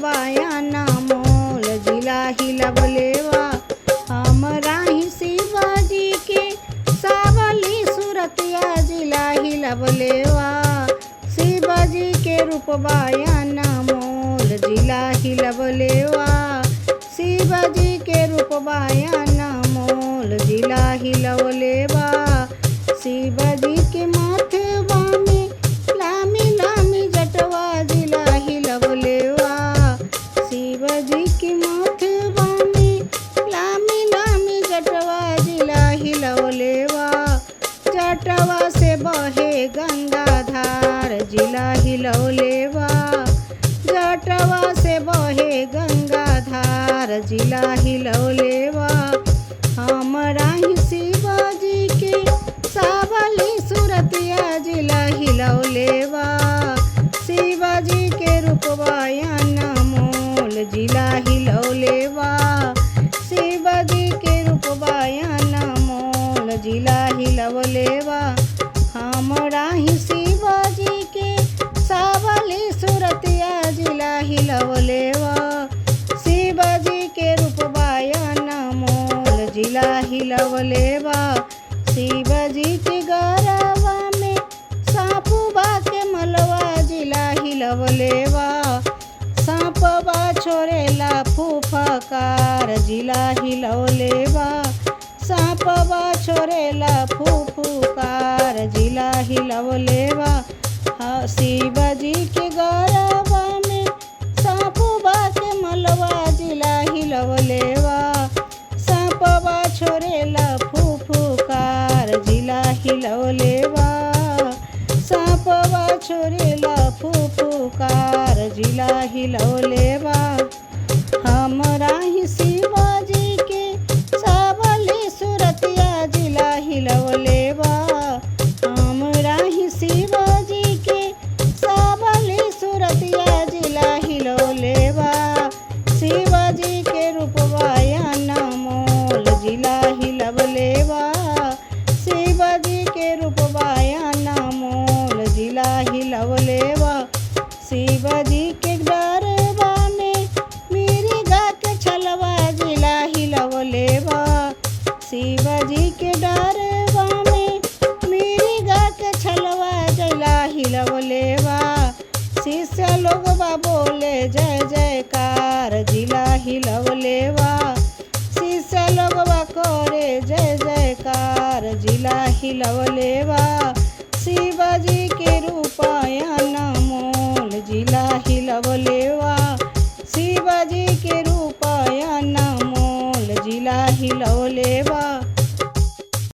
बायाना मोल जिला हिलवलेवा। हमरा ही शिवाजी के सावली सूरतिया जिला हिलवलेवा। शिवाजी के रूप बायाना मोल जिला हिलवलेवा। शिवाजी के रूप बायाना मोल जिला हिलवलेवा। शिवाजी के माथवा में लामी लामी जटवा जिला हिलवलेवा। शिवाजी के माथवा में लामी लामी जटवा जिला हिलवलेवा। जटवा से बहे गंगाधार जिला हिलवलेवा। जटवा से बहे गंगाधार जिला हिलवलेवा। हमरा ही शिवाजी के सावली सूरतिया जिला हिलवलेवा। शिवाजी के रूप बायाना मोल जिला हिलवलेवा। शिवाजी के रूप बायाना मोल जिला हिलवलेवा। हमरा ही शिवाजी के सावली सूरतिया जिला हिलवलेवा। शिवाजी के रूप बायाना मोल जिला हिलवलेवा। शिवाजी के गरवा में सापुबा के मलवा जिला हिलवलेवा। सापबा छोड़ेला फूफकार जिला हिलवलेवा। सापबा छोड़ेला फूफकार जिला हिलवलेवा। शिवाजी के गरवा में सापुबा के मलवा जिला हिलवलेवा। सापबा छोड़ेला फूफकार जिला हिलवलेवा। सापबा छोड़ेला फूफकार जिला हिलवलेवा। हमरा ही शिवाजी के सावली सूरतिया जिला हिलवलेवा। हमरा ही शिवाजी के सावली सूरतिया जिला हिलवलेवा। शिवाजी के रूप बायाना मोल जिला हिलवलेवा। शिवाजी के रूप बायाना मोल जिला हिलवलेवा। शिवाजी के डरवा में मिर्गा के छलवा जिला हिलवलेवा। शिवाजी के डरवा में मिर्गा के छलवा जिला हिलवलेवा। शिष्य लोगवा बोले जय जयकार जिला हिलवलेवा। शिष्य लोगवा करे जय जयकार जिला हिलवलेवा।